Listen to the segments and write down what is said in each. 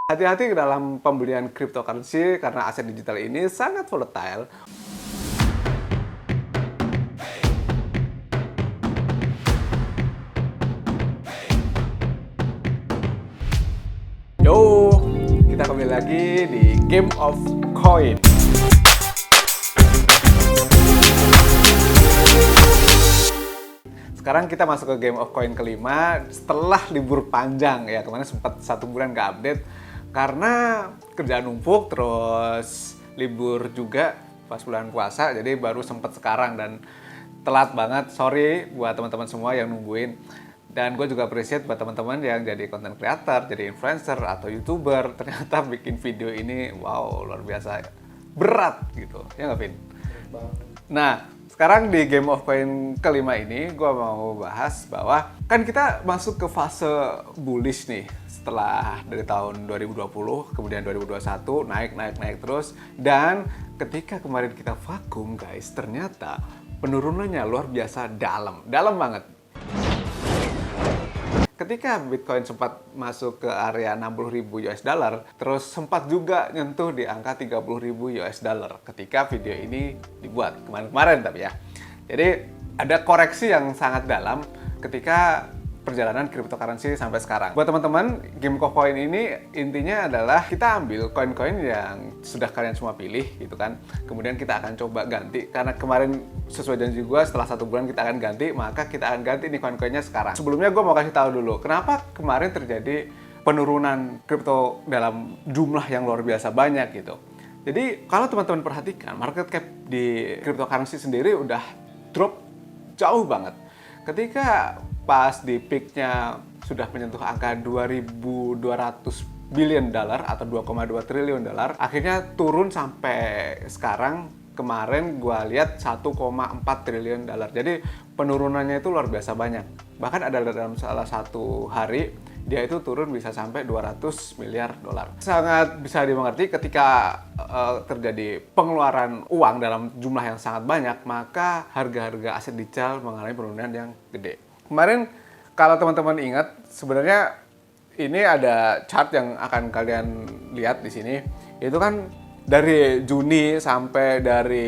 Hati-hati dalam pembelian cryptocurrency karena aset digital ini sangat volatile. Yo, kita kembali lagi di Game of Coin. Sekarang kita masuk ke Game of Coin kelima setelah libur panjang ya. Kemarin sempat 1 bulan nggak update karena kerjaan numpuk, terus libur juga pas bulan puasa, jadi baru sempat sekarang dan telat banget. Sorry buat teman-teman semua yang nungguin. Dan gue juga appreciate buat teman-teman yang jadi content creator, jadi influencer atau YouTuber. Ternyata bikin video ini, wow, luar biasa berat gitu. Ya nggak, Vin? Nah, sekarang di Game of Coin kelima ini, gue mau bahas bahwa kan kita masuk ke fase bullish nih. Setelah dari tahun 2020, kemudian 2021, naik terus. Dan ketika kemarin kita vakum, guys, ternyata penurunannya luar biasa dalam banget. Ketika Bitcoin sempat masuk ke area 60.000 US dollar, terus sempat juga nyentuh di angka 30.000 US dollar ketika video ini dibuat kemarin tapi ya. Jadi ada koreksi yang sangat dalam ketika perjalanan cryptocurrency sampai sekarang. Buat teman-teman, Game of Coin ini intinya adalah kita ambil koin-koin yang sudah kalian semua pilih gitu kan. Kemudian kita akan coba ganti, karena kemarin sesuai janji gue setelah 1 bulan kita akan ganti, maka kita akan ganti nih koin-koinnya sekarang. Sebelumnya gue mau kasih tahu dulu, kenapa kemarin terjadi penurunan kripto dalam jumlah yang luar biasa banyak gitu. Jadi kalau teman-teman perhatikan, market cap di cryptocurrency sendiri udah drop jauh banget. Ketika pas di peaknya sudah menyentuh angka 2.200 billion dollar atau 2,2 triliun dolar, akhirnya turun sampai sekarang. Kemarin gua lihat 1,4 triliun dolar. Jadi penurunannya itu luar biasa banyak. Bahkan ada dalam salah satu hari dia itu turun bisa sampai 200 miliar dolar. Sangat bisa dimengerti ketika terjadi pengeluaran uang dalam jumlah yang sangat banyak, maka harga-harga aset digital mengalami penurunan yang gede. Kemarin kalau teman-teman ingat, sebenarnya ini ada chart yang akan kalian lihat di sini. Itu kan dari Juni sampai dari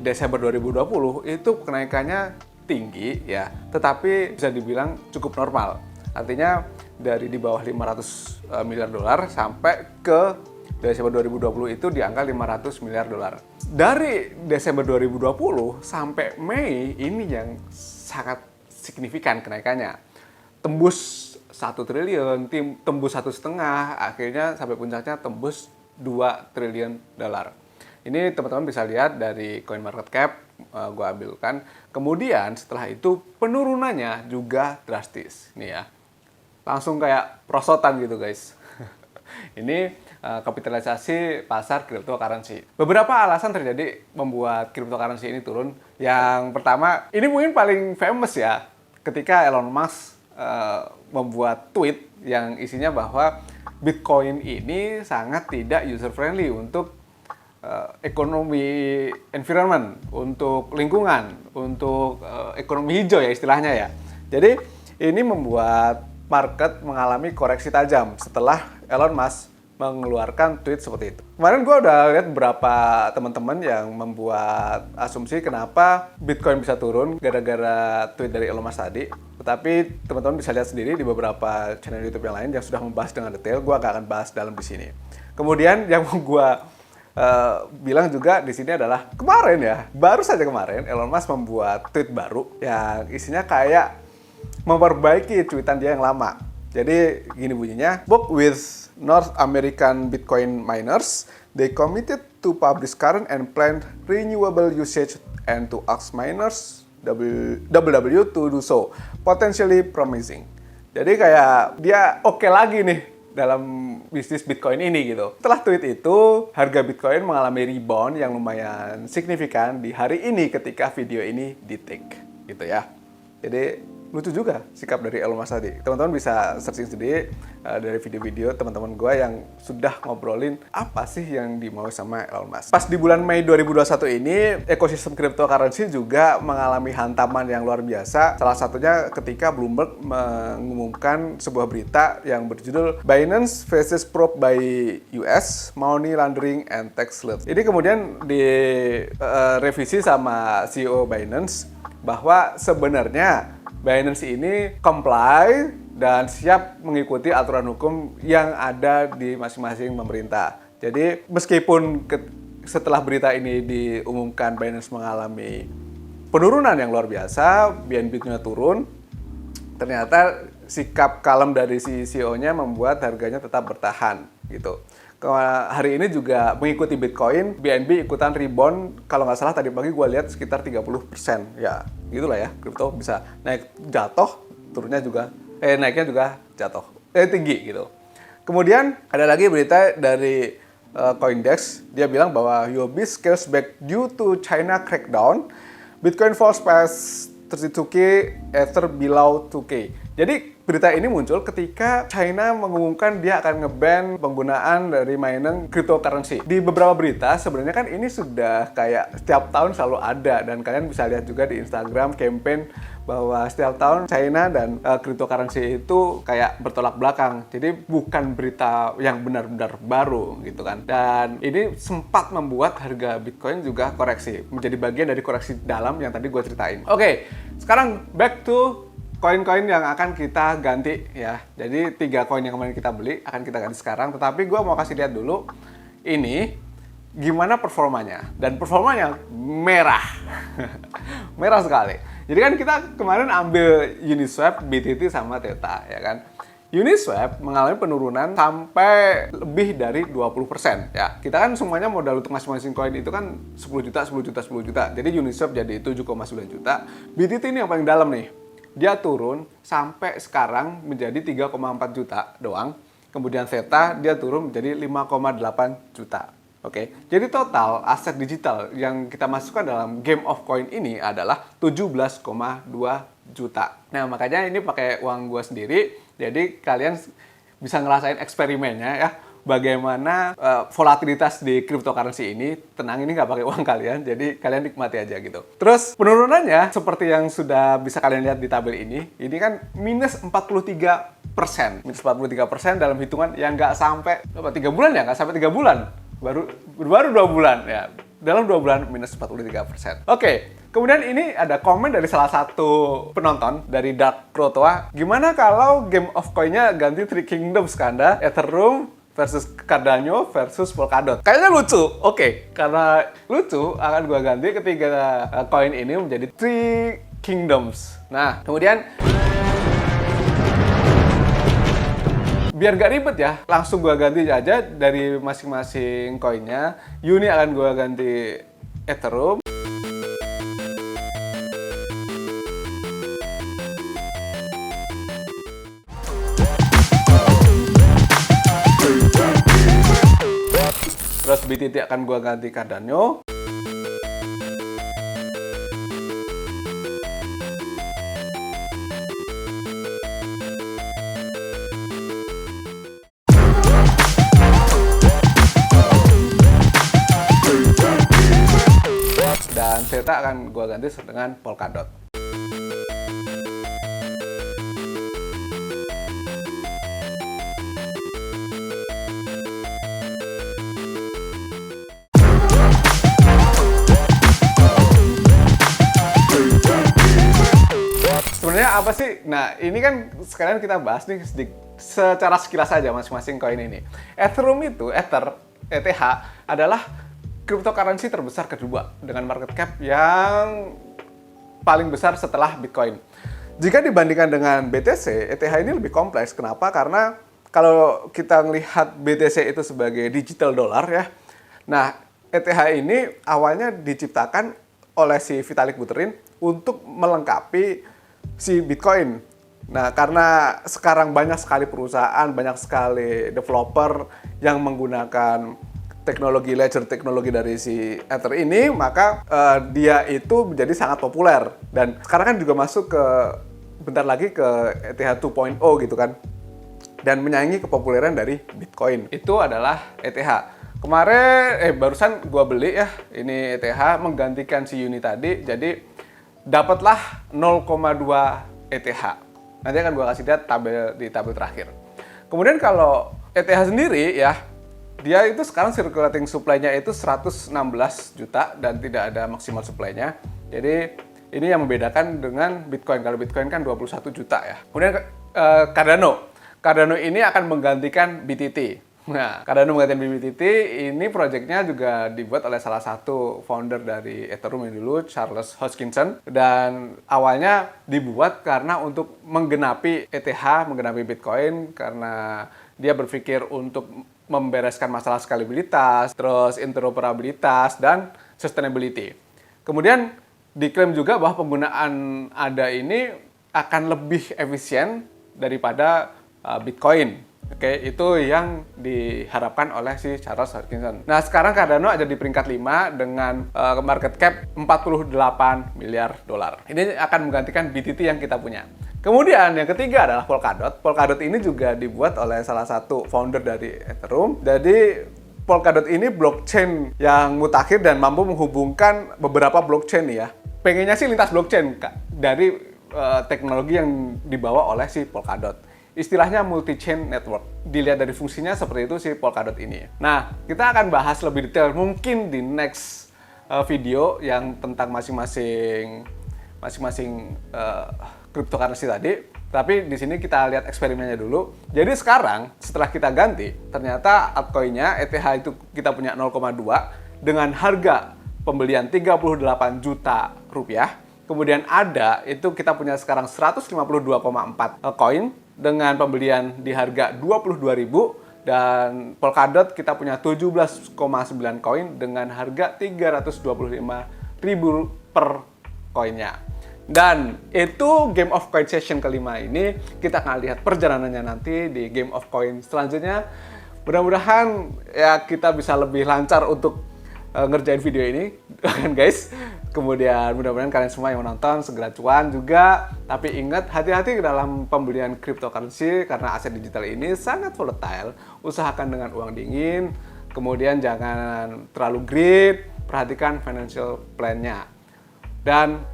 Desember 2020 itu kenaikannya tinggi ya, tetapi bisa dibilang cukup normal. Artinya dari di bawah 500 miliar dolar sampai ke Desember 2020 itu di angka 500 miliar dolar. Dari Desember 2020 sampai Mei ini yang sangat signifikan kenaikannya. Tembus 1 triliun, tembus 1,5, akhirnya sampai puncaknya tembus 2 triliun dolar. Ini teman-teman bisa lihat dari CoinMarketCap, gue ambilkan. Kemudian setelah itu penurunannya juga drastis. Nih ya, langsung kayak prosotan gitu guys. Ini kapitalisasi pasar cryptocurrency. Beberapa alasan terjadi membuat cryptocurrency ini turun. Yang pertama, ini mungkin paling famous ya, ketika Elon Musk membuat tweet yang isinya bahwa Bitcoin ini sangat tidak user friendly untuk ekonomi environment, untuk lingkungan, untuk ekonomi hijau ya istilahnya ya. Jadi ini membuat market mengalami koreksi tajam setelah Elon Musk mengeluarkan tweet seperti itu. Kemarin gue udah lihat beberapa teman-teman yang membuat asumsi kenapa Bitcoin bisa turun gara-gara tweet dari Elon Musk tadi. Tetapi teman-teman bisa lihat sendiri di beberapa channel YouTube yang lain yang sudah membahas dengan detail. Gue gak akan bahas dalam di sini. Kemudian yang mau gue bilang juga di sini adalah kemarin ya, baru saja kemarin Elon Musk membuat tweet baru yang isinya kayak memperbaiki tweetan dia yang lama. Jadi gini bunyinya, "Work with North American Bitcoin miners, they committed to publish current and planned renewable usage and to ask miners WW to do so, potentially promising." Jadi kayak dia oke lagi nih dalam bisnis Bitcoin ini gitu. Setelah tweet itu, harga Bitcoin mengalami rebound yang lumayan signifikan di hari ini ketika video ini di-take gitu ya. Jadi lucu juga sikap dari Elon Musk tadi. Teman-teman bisa searching sendiri dari video-video teman-teman gue yang sudah ngobrolin apa sih yang dimau sama Elon Musk. Pas di bulan Mei 2021 ini, ekosistem cryptocurrency juga mengalami hantaman yang luar biasa. Salah satunya ketika Bloomberg mengumumkan sebuah berita yang berjudul Binance faces probe by US Money Laundering and Tax Sleuth. Ini kemudian direvisi sama CEO Binance bahwa sebenarnya Binance ini comply dan siap mengikuti aturan hukum yang ada di masing-masing pemerintah. Jadi meskipun setelah berita ini diumumkan Binance mengalami penurunan yang luar biasa, BNB-nya turun, ternyata sikap kalem dari si CEO-nya membuat harganya tetap bertahan gitu. Hari ini juga mengikuti Bitcoin, BNB ikutan rebound, kalau nggak salah tadi pagi gue lihat sekitar 30%. Ya, gitulah ya, kripto bisa naik jatuh, turunnya juga, naiknya juga jatuh, tinggi gitu. Kemudian ada lagi berita dari Coindex, dia bilang bahwa UOB scales back due to China crackdown, Bitcoin falls past 32K, Ether below 2K. Jadi berita ini muncul ketika China mengumumkan dia akan nge-ban penggunaan dari mining cryptocurrency. Di beberapa berita sebenarnya kan ini sudah kayak setiap tahun selalu ada, dan kalian bisa lihat juga di Instagram campaign bahwa setiap tahun China dan cryptocurrency itu kayak bertolak belakang. Jadi bukan berita yang benar-benar baru gitu kan. Dan ini sempat membuat harga Bitcoin juga koreksi, menjadi bagian dari koreksi dalam yang tadi gue ceritain. Oke, sekarang back to koin-koin yang akan kita ganti ya. Jadi 3 koin yang kemarin kita beli akan kita ganti sekarang. Tetapi gue mau kasih lihat dulu ini gimana performanya. Dan performanya merah. Merah sekali. Jadi kan kita kemarin ambil Uniswap, BTT sama Theta ya kan. Uniswap mengalami penurunan sampai lebih dari 20% ya. Kita kan semuanya modal untuk masing-masing koin itu kan 10 juta, 10 juta, 10 juta. Jadi Uniswap jadi 7,9 juta. BTT ini yang paling dalam nih. Dia turun sampai sekarang menjadi 3,4 juta doang. Kemudian Theta dia turun menjadi 5,8 juta. Oke. Jadi total aset digital yang kita masukkan dalam Game of Coin ini adalah 17,2 juta. Nah, makanya ini pakai uang gue sendiri. Jadi kalian bisa ngerasain eksperimennya ya. Bagaimana volatilitas di cryptocurrency ini. Tenang, ini nggak pakai uang kalian, jadi kalian nikmati aja gitu. Terus penurunannya seperti yang sudah bisa kalian lihat di tabel ini kan minus 43%. Minus 43% dalam hitungan yang nggak sampai 3 bulan ya, nggak sampai 3 bulan. Baru 2 bulan ya. Dalam 2 bulan minus 43%. Oke, kemudian ini ada komen dari salah satu penonton dari Dark Protoa. Gimana kalau Game of Coin-nya ganti Three Kingdoms Kanda, Ethereum versus Cardano versus Polkadot? Kayaknya lucu. Oke, karena lucu akan gua ganti ketiga koin ini menjadi Three Kingdoms. Nah, kemudian biar gak ribet ya, langsung gua ganti aja dari masing-masing koinnya. Uni akan gua ganti Ethereum. Terus BTT akan gua ganti Cardano. Dan Theta akan gua ganti dengan Polkadot. Sebenarnya apa sih? Nah, ini kan sekalian kita bahas nih secara sekilas saja masing-masing koin ini. Ethereum itu, ETH adalah cryptocurrency terbesar kedua dengan market cap yang paling besar setelah Bitcoin. Jika dibandingkan dengan BTC, ETH ini lebih kompleks. Kenapa? Karena kalau kita melihat BTC itu sebagai digital dollar ya. Nah, ETH ini awalnya diciptakan oleh si Vitalik Buterin untuk melengkapi si Bitcoin. Nah, karena sekarang banyak sekali perusahaan, banyak sekali developer yang menggunakan teknologi ledger, teknologi dari si Ether ini, maka dia itu menjadi sangat populer. Dan sekarang kan juga masuk ke bentar lagi ke ETH 2.0 gitu kan. Dan menyaingi kepopuleran dari Bitcoin. Itu adalah ETH. Kemarin, barusan gua beli ya, ini ETH menggantikan si Uni tadi, jadi dapatlah 0,2 ETH. Nanti akan gua kasih lihat di tabel terakhir. Kemudian kalau ETH sendiri ya, dia itu sekarang circulating supply-nya itu 116 juta dan tidak ada maksimal supply-nya. Jadi ini yang membedakan dengan Bitcoin. Kalau Bitcoin kan 21 juta ya. Kemudian Cardano. Cardano ini akan menggantikan BTT. Nah, Cardano menggantikan BTT, ini proyeknya juga dibuat oleh salah satu founder dari Ethereum yang dulu, Charles Hoskinson. Dan awalnya dibuat karena untuk menggenapi ETH, menggenapi Bitcoin, karena dia berpikir untuk membereskan masalah skalabilitas, terus interoperabilitas, dan sustainability. Kemudian diklaim juga bahwa penggunaan ADA ini akan lebih efisien daripada Bitcoin. Oke, itu yang diharapkan oleh si Charles Hoskinson. Nah, sekarang Cardano ada di peringkat 5 dengan market cap 48 miliar dolar. Ini akan menggantikan BTT yang kita punya. Kemudian yang ketiga adalah Polkadot. Polkadot ini juga dibuat oleh salah satu founder dari Ethereum. Jadi Polkadot ini blockchain yang mutakhir dan mampu menghubungkan beberapa blockchain ya. Pengennya sih lintas blockchain dari teknologi yang dibawa oleh si Polkadot. Istilahnya multi-chain network. Dilihat dari fungsinya seperti itu si Polkadot ini. Nah, kita akan bahas lebih detail mungkin di next video yang tentang masing-masing cryptocurrency tadi. Tapi di sini kita lihat eksperimennya dulu. Jadi sekarang setelah kita ganti, ternyata altcoin-nya ETH itu kita punya 0,2 dengan harga pembelian 38 juta rupiah. Kemudian ADA itu kita punya sekarang 152,4 koin dengan pembelian di harga 22.000, dan Polkadot kita punya 17,9 koin dengan harga 325.000 per koinnya. Dan itu Game of Coin session kelima ini. Kita akan lihat perjalanannya nanti di Game of Coin selanjutnya. Mudah-mudahan ya kita bisa lebih lancar untuk ngerjain video ini kan guys. Kemudian mudah-mudahan kalian semua yang menonton segera cuan juga. Tapi ingat, hati-hati dalam pembelian cryptocurrency karena aset digital ini sangat volatile. Usahakan dengan uang dingin. Kemudian jangan terlalu greed. Perhatikan financial plan-nya. Dan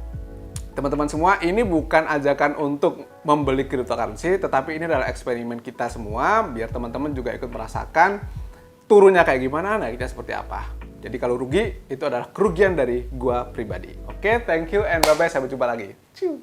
teman-teman semua, ini bukan ajakan untuk membeli cryptocurrency, tetapi ini adalah eksperimen kita semua biar teman-teman juga ikut merasakan turunnya kayak gimana, naiknya seperti apa. Jadi kalau rugi, itu adalah kerugian dari gua pribadi. Oke, thank you and bye-bye. Sampai jumpa lagi. Ciao.